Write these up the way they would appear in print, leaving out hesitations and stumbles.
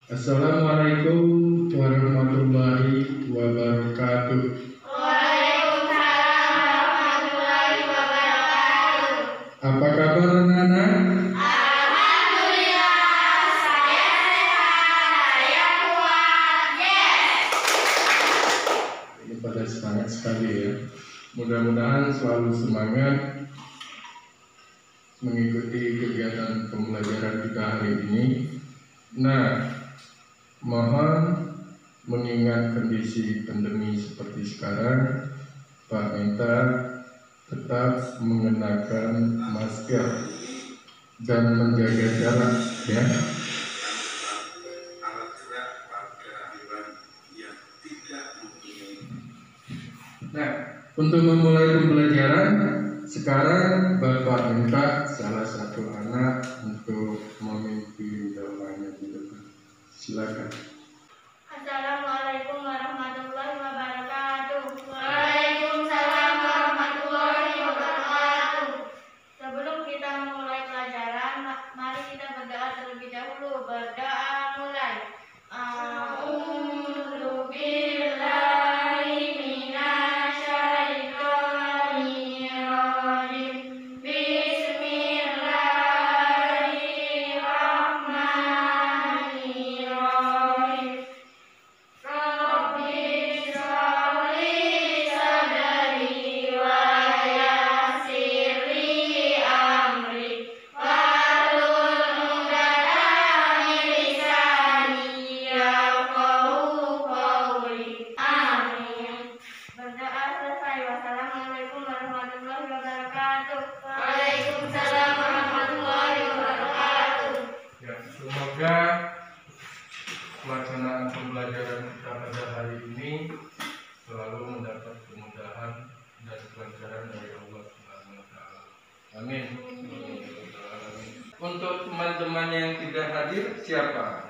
Assalamualaikum warahmatullahi wabarakatuh. Waalaikumsalam warahmatullahi wabarakatuh. Apa kabar anak-anak? Alhamdulillah, saya sehat, saya kuat, yes. Ini pada semangat sekali ya. Mudah-mudahan selalu semangat mengikuti kegiatan pembelajaran kita hari ini. Nah, mohon mengingat kondisi pandemi seperti sekarang, Pak minta tetap mengenakan masker dan menjaga jarak ya. Nah, untuk memulai pembelajaran sekarang Bapak minta salah satu anak untuk memimpin doanya di depan. Silakan. Assalamualaikum warahmatullahi wabarakatuh. Waalaikumsalam warahmatullahi wabarakatuh. Sebelum kita memulai pelajaran, mari kita berdoa terlebih dahulu. Berdoa mulai. A'udzu billahi minasyaitonir rajim. Bismillahirrahmanirrahim. Rabbi shrah li sadri wa yassir li amri wahlul 'uqdatam min lisani yafqahu qawli. Amin. Berdoa selesai. Wassalamualaikum warahmatullahi wabarakatuh. Waalaikumsalam warahmatullahi wabarakatuh. Ya, semoga pelaksanaan pembelajaran kita pada hari ini selalu mendapat kemudahan dan kelancaran dari Allah Subhanahu wa taala. Amin. Untuk teman-teman yang tidak hadir siapa?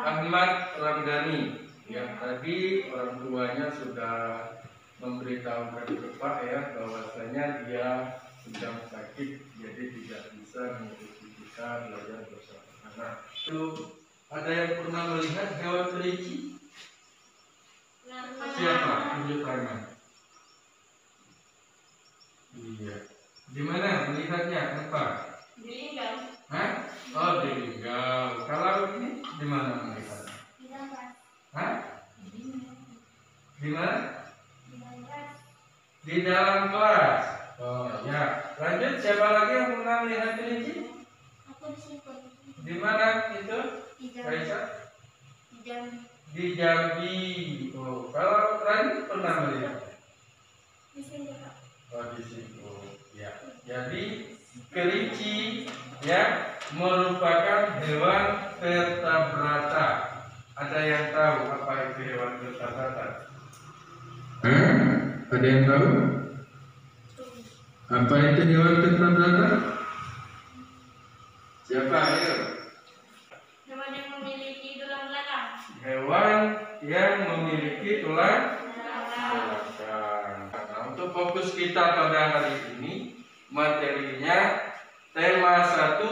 Ahmad Ramdhani. Yang tadi orang tuanya sudah memberitahukan ke Pak ya bahwasanya dia sedang sakit, jadi tidak bisa mengikuti kita belajar bersama anak. Itu ada yang pernah melihat hewan kelinci? Siapa? Tunjuk tangan. Iya. Di mana melihatnya? Tempat? Di Linggau. Hah? Oh, di Linggau. Kalau ini di mana melihatnya? Di Linggau. Hah? Di mana? Di Linggau. Di dalam kelas. Oh ya. Lanjut, siapa lagi yang pernah melihat kelinci? Aku di situ. Di mana itu? Di Jambi. Raisa? Di Jambi. Di Jambi. Oh, kalau lain pernah melihat? Di sini, Pak. Oh, di situ. Ya. Jadi kelinci ya merupakan hewan vertebrata. Ada yang tahu apa itu hewan vertebrata? Ada yang tahu? Apa itu hewan vertebrata? Siapa? Ayo. Hewan yang memiliki tulang belakang. Hewan yang memiliki tulang Belakang. belakang. Nah, untuk fokus kita pada hari ini, materinya tema 1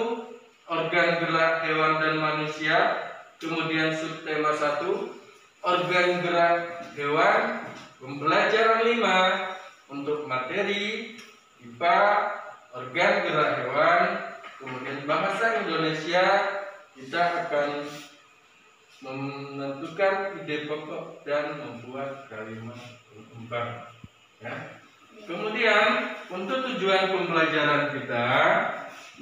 organ gerak hewan dan manusia, kemudian subtema 1 organ gerak hewan, pembelajaran 5 untuk materi IPA organ gerak hewan, kemudian bahasa Indonesia kita akan menentukan ide pokok dan membuat kalimat pengemban ya. Kemudian untuk tujuan pembelajaran kita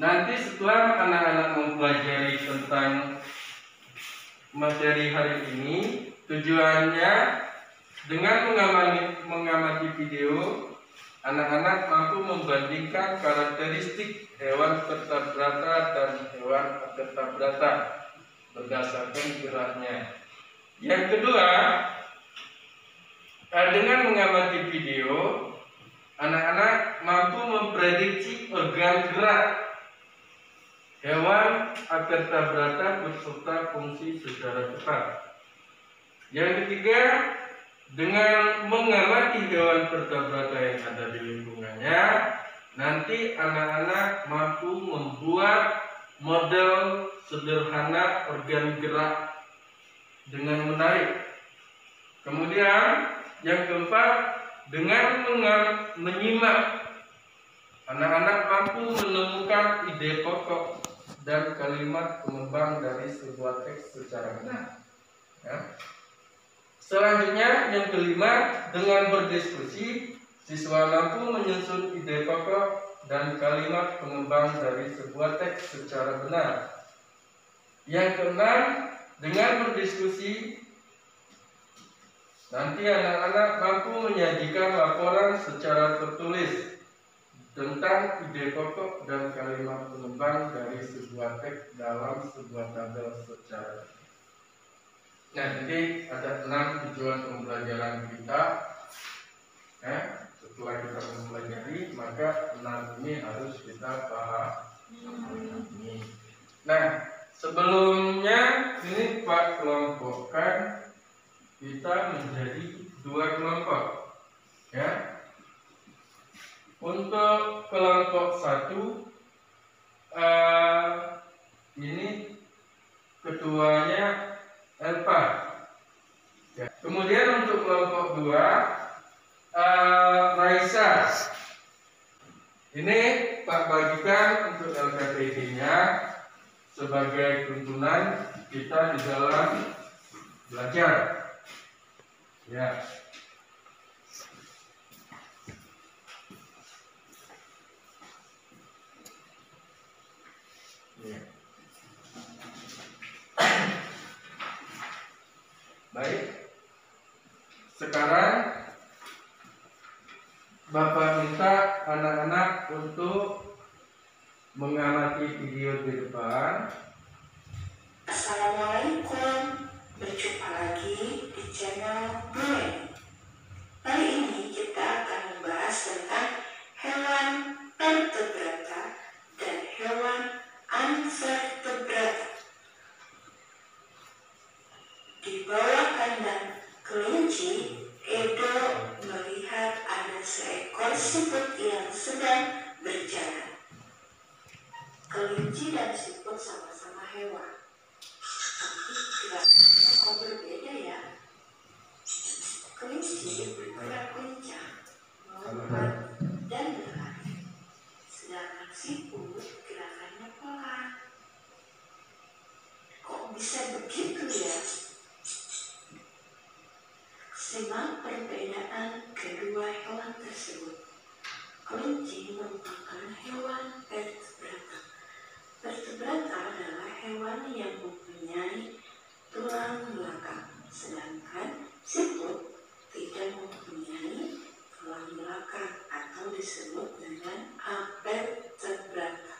nanti setelah anak-anak mempelajari tentang materi hari ini, tujuannya dengan mengamati video anak-anak mampu membandingkan karakteristik hewan vertebrata dan hewan avertebrata berdasarkan geraknya. Yang kedua, dengan mengamati video, anak-anak mampu memprediksi organ gerak hewan avertebrata beserta fungsi secara tepat. Yang ketiga, dengan mengamati hewan vertebrata yang ada di lingkungannya, nanti anak-anak mampu membuat model sederhana organ gerak dengan menarik. Kemudian yang keempat, dengan menyimak, anak-anak mampu menemukan ide pokok dan kalimat pengembang dari sebuah teks secara benar. Ya. Selanjutnya yang kelima, dengan berdiskusi, siswa mampu menyusun ide pokok dan kalimat pengembang dari sebuah teks secara benar. Yang keenam, dengan berdiskusi, nanti anak-anak mampu menyajikan laporan secara tertulis tentang ide pokok dan kalimat pengembang dari sebuah teks dalam sebuah tabel secara. Nah, jadi ada 6 tujuan pembelajaran kita. Setelah kita mempelajari, maka 6 ini harus kita pahami. Nah, sebelumnya ini Pak kelompokkan kita menjadi 2 kelompok. Ya. Untuk kelompok 1, ini ketuanya Elpa. Ya. Kemudian untuk kelompok 2, Raisa. Ini Pak bagikan untuk LKPD-nya sebagai tuntunan kita di dalam belajar. Ya. Ya. Baik. Sekarang Bapak minta anak-anak untuk mengamati video di depan. Assalamualaikum, berjumpa lagi di channel Buen. Kali ini kita akan membahas tentang hewan vertebrata dan hewan invertebrata. Di bawah kandang kelinci, Edo melihat ada seekor siput yang sedang berjalan. Kelinci dan siput sama-sama hewan, tapi gerakannya kok berbeda ya. Kelinci bergerak kencang, melompat dan berlari, sedangkan siput gerakannya pelan. Kok bisa begitu ya? Simak perbedaan kedua hewan tersebut. Kelinci merupakan hewan vertebrata. Vertebrata adalah hewan yang mempunyai tulang belakang, sedangkan siput tidak mempunyai tulang belakang atau disebut dengan avertebrata.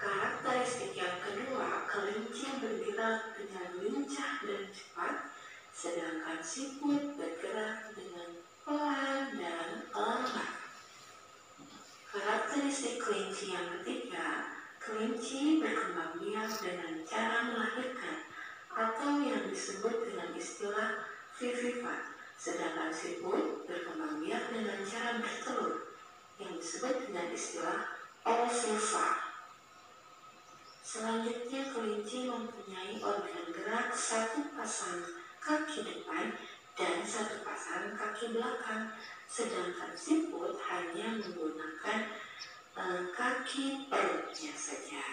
Karakteristik yang kedua, kelinci bergerak dengan lincah dan cepat, sedangkan siput bergerak dengan pelan dan lambat. Karakteristik kelinci yang ketiga, kelinci berkembang biak dengan cara melahirkan atau yang disebut dengan istilah vivipat, sedangkan siput berkembang biak dengan cara bertelur yang disebut dengan istilah ovivipa. Selanjutnya, kelinci mempunyai organ gerak 1 pasang kaki depan dan 1 pasang kaki belakang, sedangkan siput hanya menggunakan kaki perutnya saja.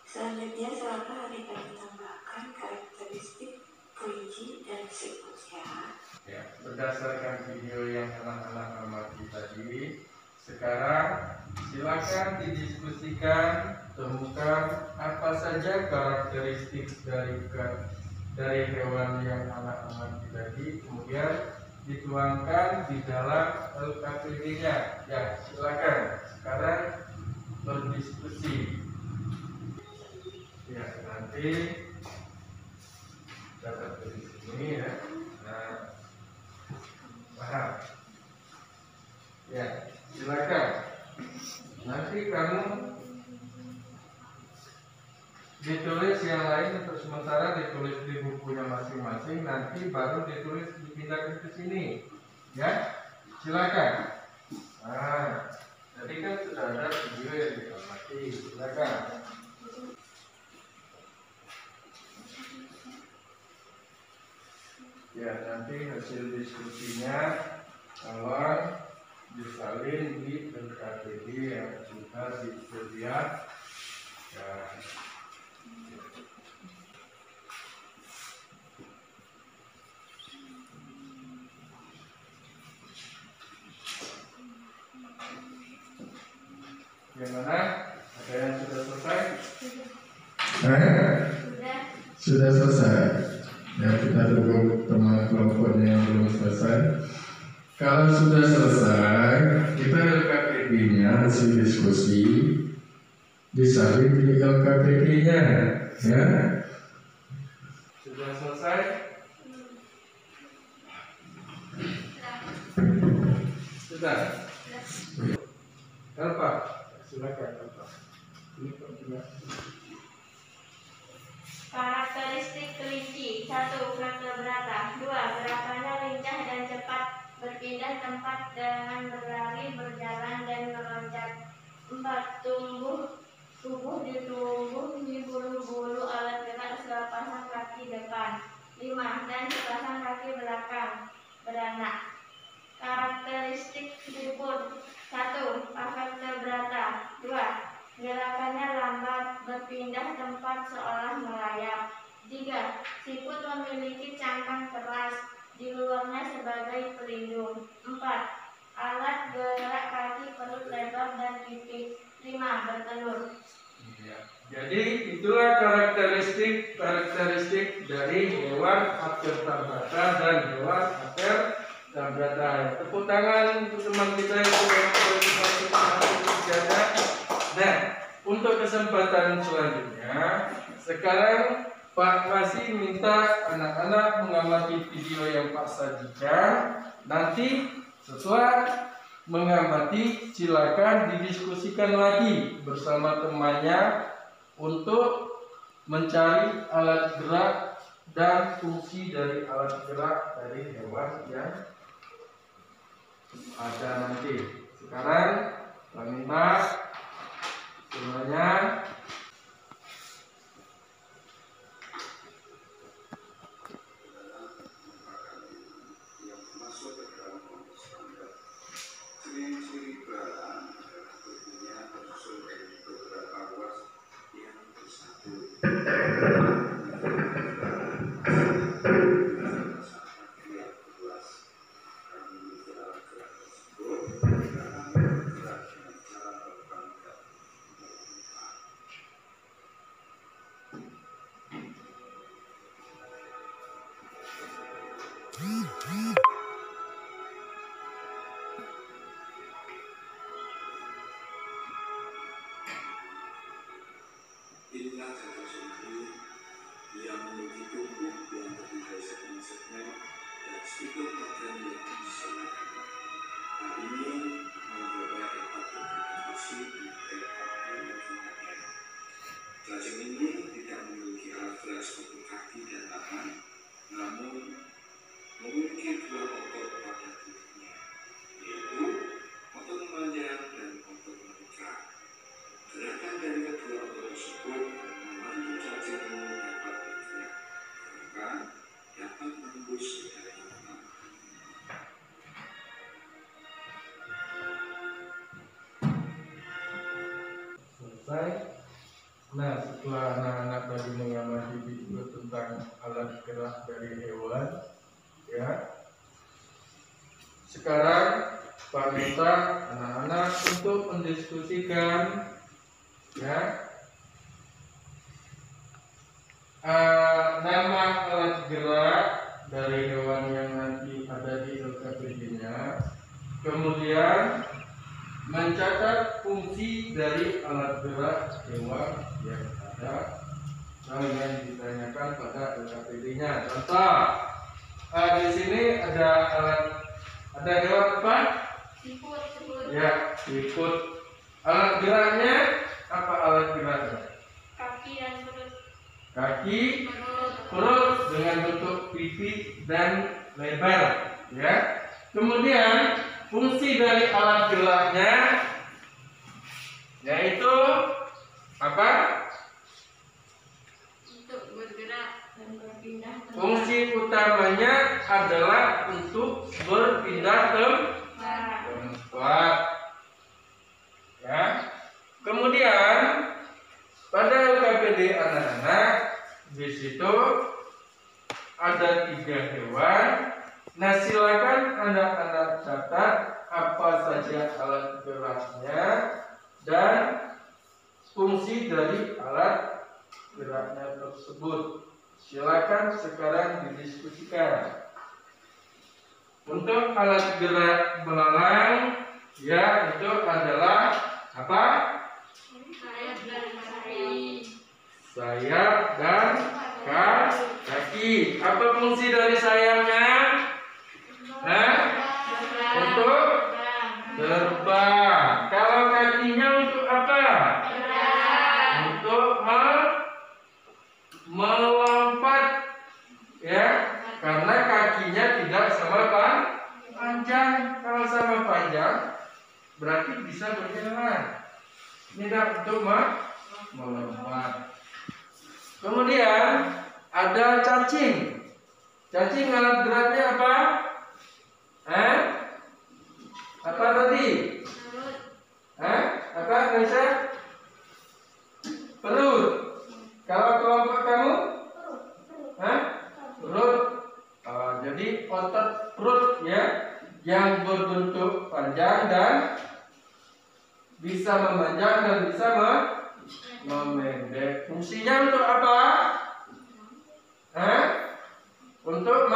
Selanjutnya, silakan adik menambahkan karakteristik kelinci dan siput ya. Ya, berdasarkan video yang anak-anak amati tadi, sekarang silakan didiskusikan, temukan apa saja karakteristik dari hewan yang anak amati tadi, kemudian dituangkan di dalam LKPD-nya. Ya, silakan sekarang berdiskusi. Ya, nanti catat di sini ya. Nah, paham? Ya, silakan. Nanti kamu ditulis yang lain untuk sementara ditulis di bukunya masing-masing, nanti baru ditulis dipindahkan ke sini. Ya, silakan. Nah, tadi kan sudah ada video yang diamati. Silakan. Ya, nanti hasil diskusinya kalau disalin di LKPD yang sudah disediakan. Ya. Gimana? Ada yang sudah selesai? Sudah selesai. Ya, kita tunggu teman kelompoknya yang belum selesai. Kalau sudah selesai, kita LKPD-nya hasil diskusi disalin di LKPD-nya, ya. Sudah selesai? Sudah. Elva, silakan Elva. Karakteristik kelinci. 1. Vertebrata. 2. Gerakannya lincah dan cepat, berpindah tempat dengan berlari, berjalan, dan meloncat. 4. Tubuh ditumbuhi bulu-bulu alat gerak sepasang kaki depan. 5. Dan sepasang kaki belakang. Beranak. Karakteristik siput. 1. Vertebrata. 2. Gerakannya lambat, berpindah tempat seolah melayang. 3. Siput memiliki cangkang keras, di luarnya sebagai pelindung. 4. Alat gerak kaki, perut lebar dan pipih. 5. Bertelur. Ya. Jadi itulah karakteristik dari hewan vertebrata dan hewan vertebrata. Tepuk tangan untuk teman kita yang sudah berpartisipasi. Nah, untuk kesempatan selanjutnya, sekarang Pak Rasi minta anak-anak mengamati video yang Pak sajikan. Nanti setelah mengamati, silakan didiskusikan lagi bersama temannya untuk mencari alat gerak dan fungsi dari alat gerak dari hewan yang ada nanti. Sekarang Pak minta semuanya ciri-ciri belalang adalah tubuhnya tersusun dari beberapa ruas yang bersatu. Inilah cara sendiri yang memiliki tubuh yang terdiri dari segmen-segmen dan struktur badan yang disamakan. Hal ini membuatnya dapat berkontribusi di dalam lingkungannya. Cacing ini tidak memiliki alat gerak seperti kaki dan tangan, namun memiliki dua otot pada tubuhnya, yaitu otot memanjang dan otot mengikat. Gerakan dari kedua otot tersebut membantu cacing ini dapat bergerak, bahkan dapat menembus udara yang lemah. selesai. Nah, setelah anak-anak tadi mengamati video tentang alat gerak dari hewan, ya. Sekarang Pak minta anak-anak untuk mendiskusikan, ya, nama alat gerak dari hewan yang nanti ada di LKPD-nya, kemudian mencatat fungsi dari alat gerak hewan yang ada yang ditanyakan pada LKPD-nya. Contoh, di sini ada hewan apa? Siput. Ya, siput. Alat geraknya apa alat geraknya? Kaki dan perut. Kaki, Perut. perut dengan bentuk pipi dan lebar, ya. Kemudian fungsi dari alat geraknya yaitu adalah untuk berpindah tempat. Ya. Kemudian pada LKPD anak-anak di situ ada 3 hewan. Nah, silakan anak-anak catat apa saja alat geraknya dan fungsi dari alat geraknya tersebut. Silakan sekarang didiskusikan. Untuk alat gerak belalang, ya, itu adalah apa? Sayap dan kaki. Apa fungsi dari sayapnya? Untuk terbang. Kalau kakinya untuk apa? Untuk melompat, ya, karena kakinya tidak sama panjang. Kalau sama panjang berarti bisa berjalan. Tidak untuk melompat. Kemudian ada cacing. Cacing alat geraknya apa? Apa tadi? Apa Aisyah? Perut. Kalau kelompok kamu? Perut. Jadi otot perut, ya, yang berbentuk panjang dan bisa memanjang dan bisa memendek. Fungsinya untuk apa? Untuk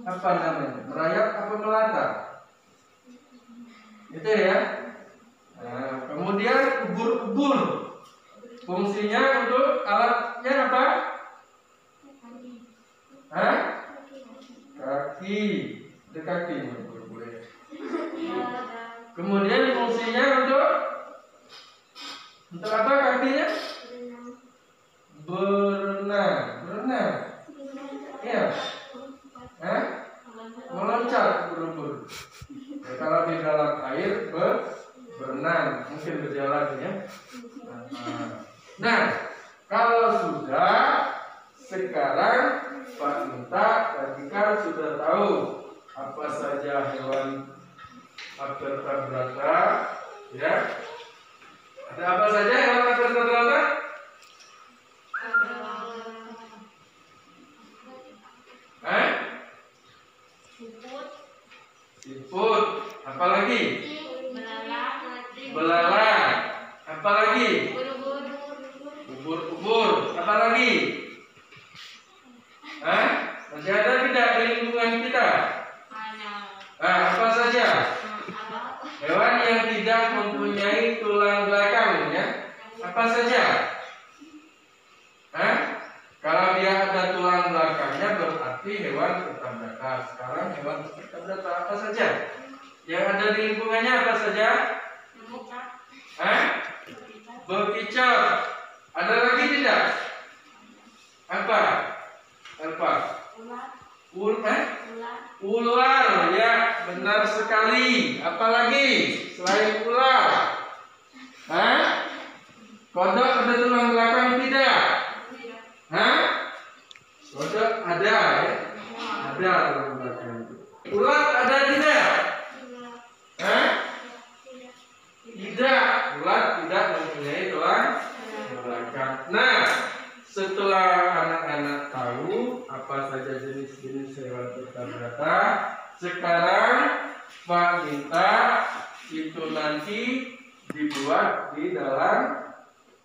apa namanya? Merayap apa melata? Itu ya. Nah, kemudian ubur-ubur. Fungsinya untuk alatnya apa? Kaki. Ada kaki ubur-ubur. Kemudian fungsinya untuk apa kakinya? Berenang. Ya. Meloncat ubur-ubur. Ya, kalau di dalam air berenang, mungkin berjalan, ya. Nah, kalau sudah, sekarang Pak minta Radikal sudah tahu apa saja hewan vertebrata, ya. Ada apa saja hewan vertebrata? Siput. Apa lagi? Belalang. Apa lagi? Ubur-ubur. Apa lagi? Masih ada tidak di lingkungan kita? Apa saja? Hewan yang tidak mempunyai tulang belakang, ya. Apa saja? Kalau dia ada tulang belakangnya berarti hewan vertebrata. Sekarang hewan vertebrata apa saja? Yang ada di lingkungannya apa saja? Bekicot. Ada lagi tidak? Apa? Ular, ya, benar sekali. Apa lagi selain ular? Kodok ada tulang belakang tidak? Kodok ada, ya? Ada tulang belakang. Ulat ada tidak? Tidak. Ulat tidak mempunyai tulang belakang. Nah, setelah anak-anak tahu apa saja jenis-jenis hewan vertebrata, sekarang Pak minta itu nanti dibuat di dalam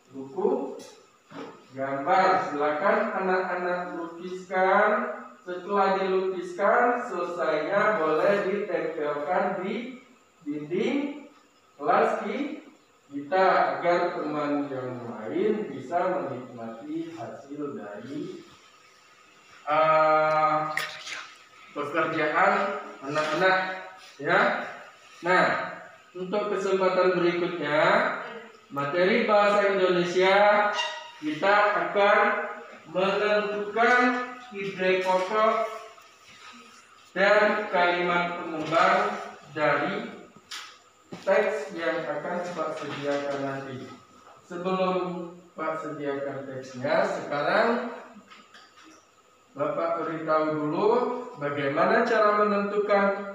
buku gambar. Silakan anak-anak lukiskan. Setelah dilukiskan, selesainya boleh ditempelkan di dinding kelas kita agar teman yang lain bisa menikmati hasil dari pekerjaan anak-anak, ya. Nah, untuk kesempatan berikutnya materi bahasa Indonesia kita akan menentukan ide pokok dan kalimat pengembang dari teks yang akan Pak sediakan nanti. Sebelum Pak sediakan teksnya. Sekarang Bapak beritahu dulu bagaimana cara menentukan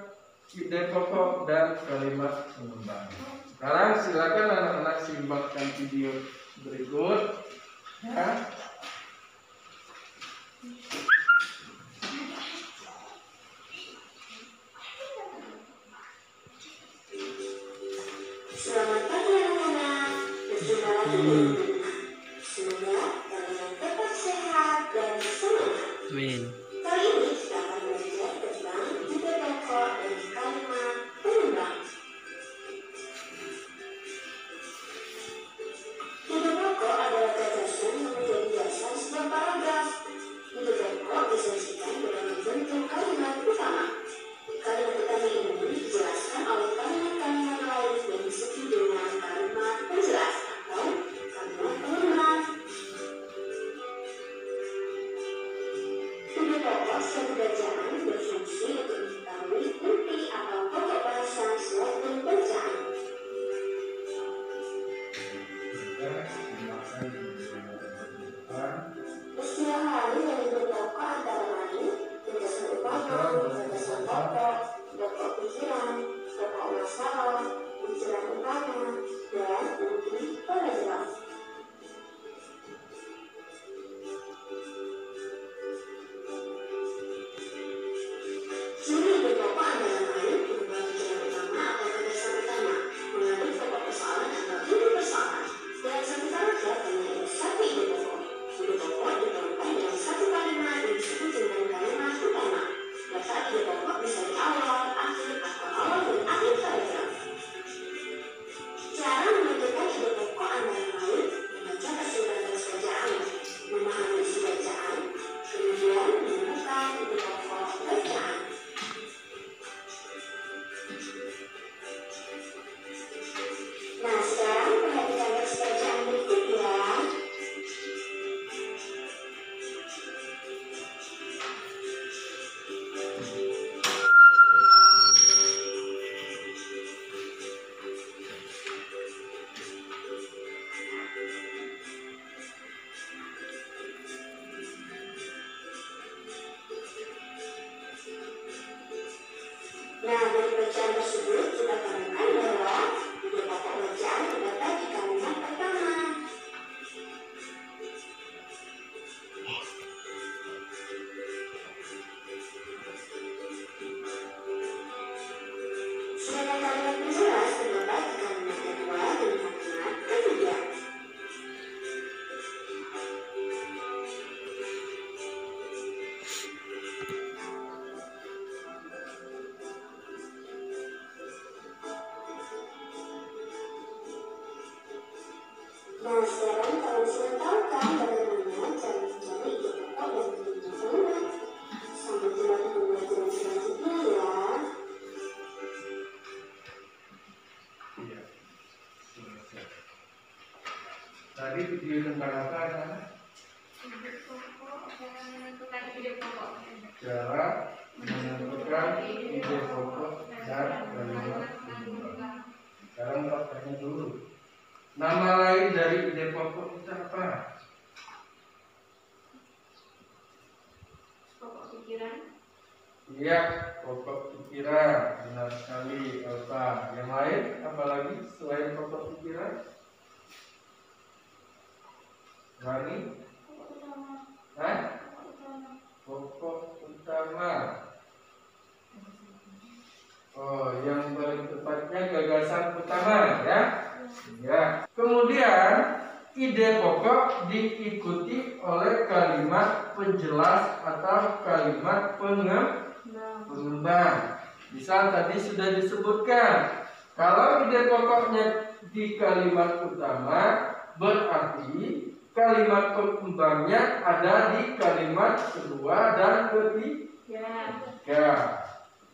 ide pokok dan kalimat pengembang. Sekarang silakan anak-anak simakkan video berikut ya. Selamat pagi anak-anak, berjumpa lagi di semoga kalian tetap sehat dan semangat. Kali ini kita akan belajar tentang ide pokok dan kalimat pengembang. Ide pokok adalah gagasan yang menjadi dasar sebuah paragraf. Ide pokok disajikan dalam bentuk kalimat utama. Kalimat utama ini dijelaskan oleh kalimat-kalimat lain yang disebut dengan kalimat penjelas atau kalimat pengembang. Ide pokok suatu bacaan berfungsi untuk mengetahui inti atau pokok bahasa suatu bacaan. Istilah lain yang ide pokok antara lain gagasan utama, gagasan pokok, pokok pikiran, pokok masalah, pikiran utama, dan inti paragraf. Ciri ide pokok antara lain berupa pikiran utama atau gagasan utama, mengandung pokok persoalan atau inti persoalan. Dalam satu paragraf hanya ada satu ide pokok. Ide pokok dituangkan dalam satu kalimat yang disebut dengan kalimat utama. Letak ide pokok bisa di awal, akhir, atau awal dan akhir paragraf. Cara menentukan ide pokok antara lain membaca keseluruhan teks bacaan, memahami isi bacaan, kemudian menemukan ide pokok bacaan. Nah, sekarang perhatikan teks bacaan berikut ya. Nah, dari bacaan tersebut kita temukan bahwa ide pokok bacaan terdapat di kalimat pertama. Sedangkan kalimat penjelas terdapat di kalimat kedua dan kalimat ketiga. Nah, sekarang kalian sudah tahu kan bagaimana cara mencari ide pokok dan kalimat pengembang. Sampai jumpa di pembelajaran selanjutnya ya. Iya, selesai. Tadi video tentang apa ya? Ide pokok dan menentukan ide pokok. Cara menentukan ide pokok dan kalimat pengembang. Sekarang Pak tanya dulu. Nama lain dari ide pokok itu apa? Pokok pikiran. Iya, pokok pikiran. Benar sekali, Alfa. Yang lain, apa lagi selain pokok pikiran? Rani? Pokok utama. Hah? Pokok utama. Pokok utama. Oh, yang paling tepatnya gagasan utama, ya? Ya. Kemudian ide pokok diikuti oleh kalimat penjelas atau kalimat pengembang. Misal tadi sudah disebutkan, kalau ide pokoknya di kalimat utama, berarti kalimat pengembangnya ada di kalimat kedua dan ketiga.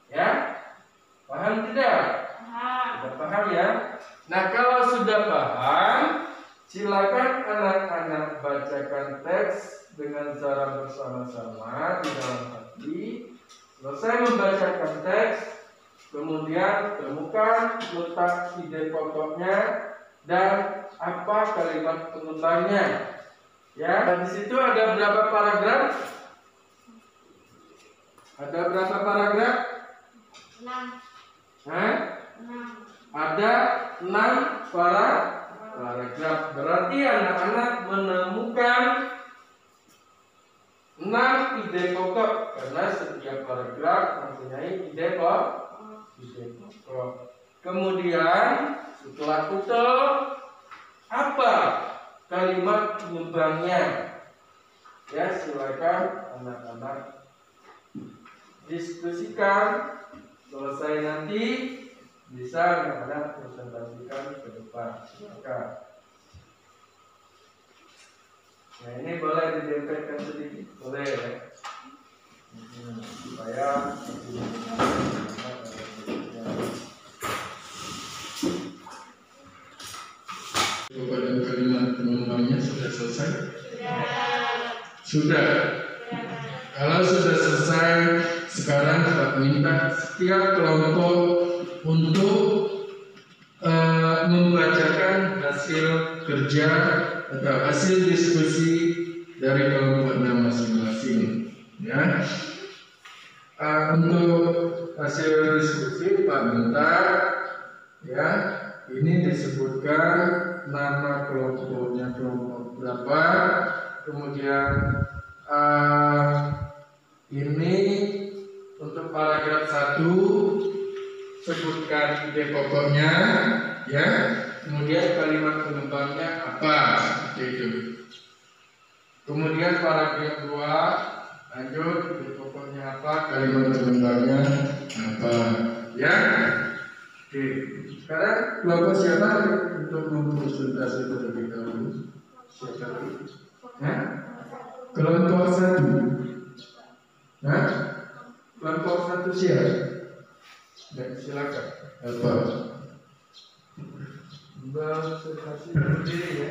Ya, paham tidak? Paham. Sudah paham ya? Nah, kalau sudah paham, silakan anak-anak bacakan teks dengan cara bersama-sama di dalam hati. Selesai membacakan teks, kemudian temukan letak ide pokoknya dan apa kalimat penutupnya. Ya, di situ ada berapa paragraf? Ada berapa paragraf? 6. Hah? 6. Ada 6 paragraf. Berarti anak-anak menemukan 6 ide pokok karena setiap paragraf mempunyai ide pokok. Kemudian setelah tutup, apa kalimat penyumbangnya? Ya, silakan anak-anak diskusikan. Selesai nanti bisa anak-anak presentasikan ke depan. Silakan. Nah, ini boleh didempelkan sedikit, boleh ya. Supaya kepada kalimat penyumbangnya sudah selesai? Sudah. Kalau sudah selesai, sekarang kita minta setiap kelompok untuk membacakan hasil kerja atau hasil diskusi dari kelompoknya masing-masing. Ya. Untuk hasil diskusi Pak minta, ya, ini disebutkan nama kelompoknya kelompok berapa, kemudian ini untuk paragraf 1 sebutkan ide pokoknya, ya, kemudian kalimat penyumbangnya apa, seperti itu. Kemudian paragraf 2 lanjut, ide pokoknya apa, kalimat penyumbangnya apa, ya. Oke, sekarang kelompok siapa untuk memkonsultasi terlebih dahulu? Siapa? Hah? Kelompok 1. Nah, kelompok 1 siapa? Ya, silakan. Apa? Konsultasi sendiri ya.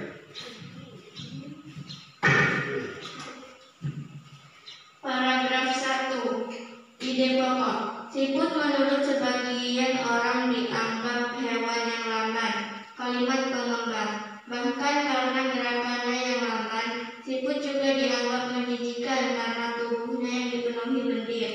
Paragraf 1. Ide pokok. Siput menurut sebagian orang dianggap hewan yang lamban. Kalimat pengembang. Bahkan karena gerakannya yang lamban, siput juga dianggap menjijikan karena tubuhnya yang dipenuhi lendir.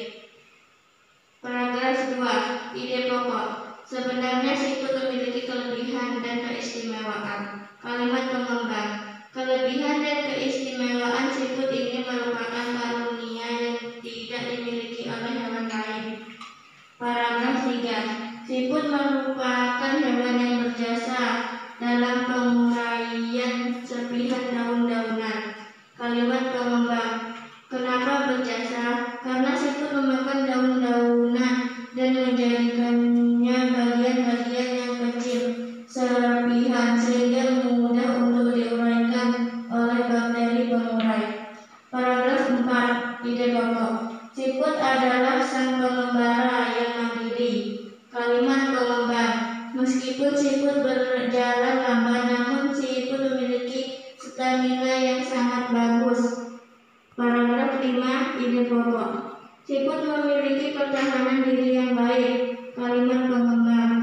Paragraf 2. Ide pokok. Sebenarnya siput memiliki kelebihan dan keistimewaan. Kalimat pengembang. Kelebihan dan keistimewaan siput ini merupakan karunia yang tidak dimiliki oleh hewan lain. Paragraf 3. Siput merupakan hewan yang berjasa dalam penguraian serpihan daun-daunan. Kalimat pengembang. Kenapa berjasa? Karena siput memakan daun-daunan dan menjadikannya bagian-bagian yang kecil serpihan sehingga mudah untuk diuraikan oleh bakteri pengurai. Paragraf 4. Ide pokok. Siput adalah sang pengembara yang mandiri. Kalimat pengembang. Meskipun siput berjalan lamban, namun siput memiliki stamina yang sangat bagus. Paragraf 5. Ide pokok. Siput memiliki pertahanan diri yang baik. Kalimat pengembang.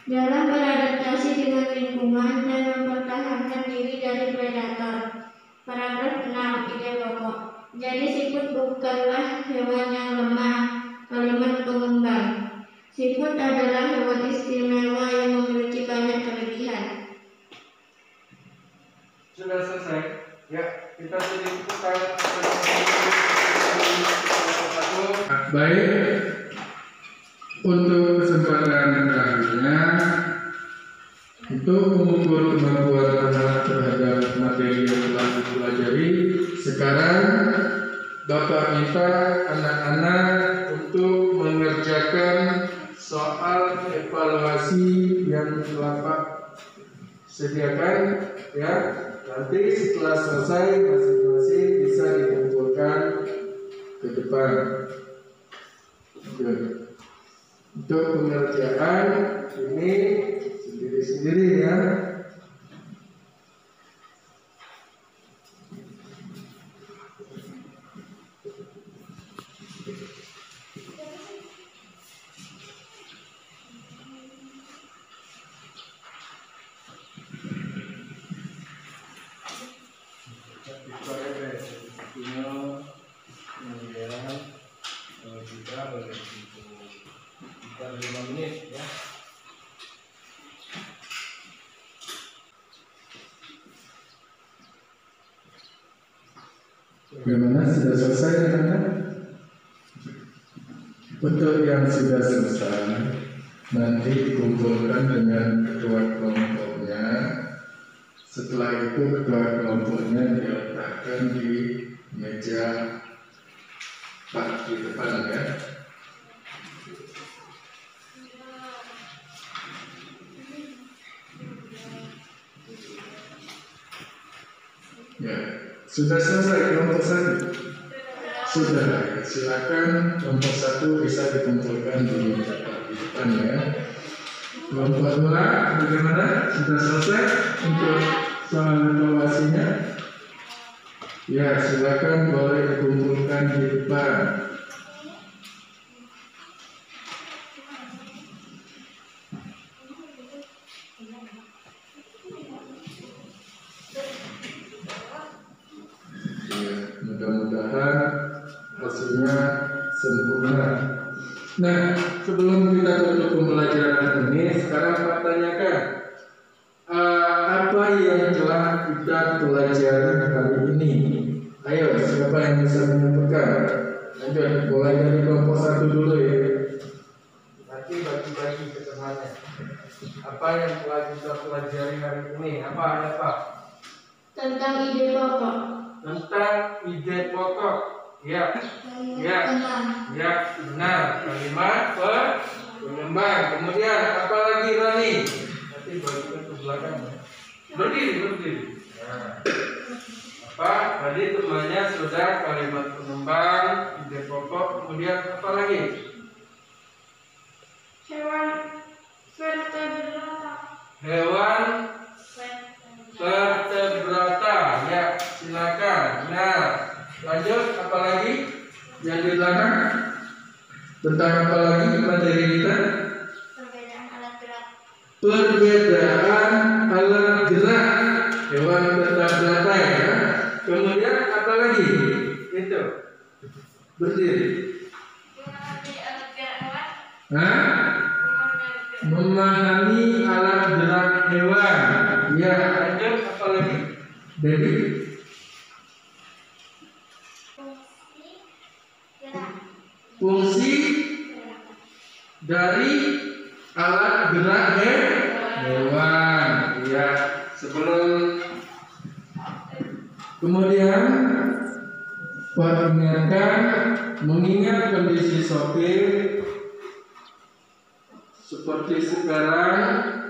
Dalam beradaptasi dengan lingkungan dan mempertahankan diri dari predator. Paragraf 6. Ide pokok. Jadi siput bukanlah hewan yang lemah. Kalimat pengembang. Siput adalah hewan istimewa yang memiliki banyak kelebihan. Sudah selesai? Ya, kita sedikitkan. Baik, untuk kesempatan terakhirnya, untuk mengukur kemampuan anak terhadap materi yang telah dipelajari, sekarang Bapak minta anak-anak untuk mengerjakan soal evaluasi yang telah Pak sediakan, ya. Nanti setelah selesai masing-masing bisa dikumpulkan ke depan. Untuk pengerjaan ini sendiri-sendiri ya. Bagaimana? Sudah selesai ya? Untuk yang sudah selesai, nanti kumpulkan dengan ketua kelompoknya. Setelah itu ketua kelompoknya diletakkan di meja Pak di depan ya. Ya, sudah selesai kelompok 1. Sudah, silakan kelompok 1 bisa dikumpulkan di depan ya. Kelompok 2 bagaimana? Sudah selesai untuk soal evaluasinya? Ya, silakan boleh dikumpulkan di depan. Ya, mudah-mudahan hasilnya sempurna. Nah, sebelum kita tutup pembelajaran ini, sekarang Pak tanyakan apa yang telah kita pelajari hari ini. Ayo, siapa yang bisa menyampaikan? Lanjut, mulai dari kelompok 1 dulu ya. Nanti bagi-bagi ke temannya. Apa yang telah kita pelajari hari ini? Apa ya Pak? Tentang ide pokok. Tentang ide pokok. Ya, ya, ya, benar. Kalimat pengembang. Kemudian apa lagi Rani? Nanti bagikan ke belakang. Berdiri. Nah, apa? Tadi temannya sudah kalimat pengembang, ide pokok. Kemudian apa lagi? Hewan vertebrata. Hewan vertebrata. Ya, silakan. Nah, lanjut, apa lagi yang di belakang? Tentang apa lagi materi kita? Perbedaan alat gerak. Perbedaan alat gerak hewan vertebrata ya. Kemudian apa lagi? Itu berdiri. Memahami alat gerak hewan. Hah? Memahami alat gerak hewan. Ya, lanjut apa lagi? Dedi. Fungsi dari alat gerak hewan. Ya, sebelum kemudian Pak ingatkan, mengingat kondisi sopir seperti sekarang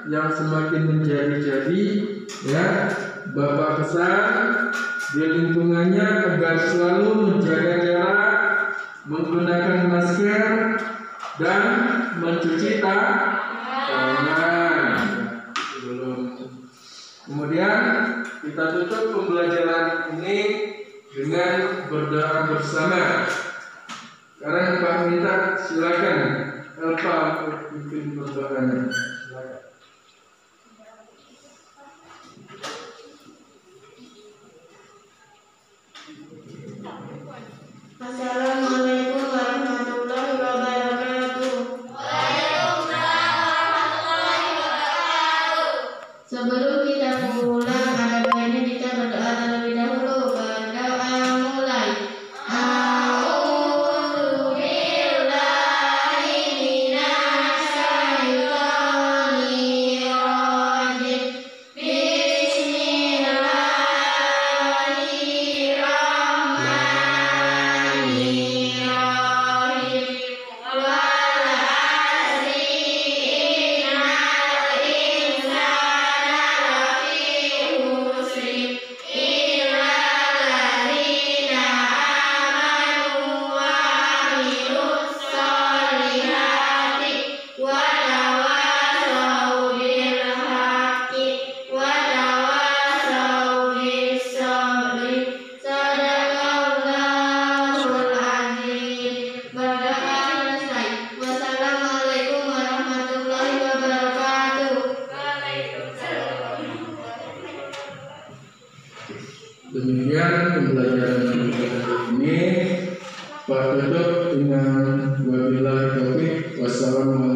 yang semakin menjadi-jadi, ya, Bapak pesan di lingkungannya agar selalu menjaga jarak, menggunakan masker dan mencuci tangan sebelum. Kemudian kita tutup pembelajaran ini dengan berdoa bersama. Sekarang Pak minta silakan Elva untuk pimpin berdoanya. Silakan. Assalamualaikum warahmatullahi wabarakatuh. Sebelum kita pulang, ada baiknya kita berdoa terlebih dahulu. Berdoa mulai. A'udzu billahi minasy syaithanir rajim. Wassalamualaikum warahmatullahi wabarakatuh. Demikian pembelajaran ini. Pak tutup dengan wabillahi taufiq. Wassalamualaikum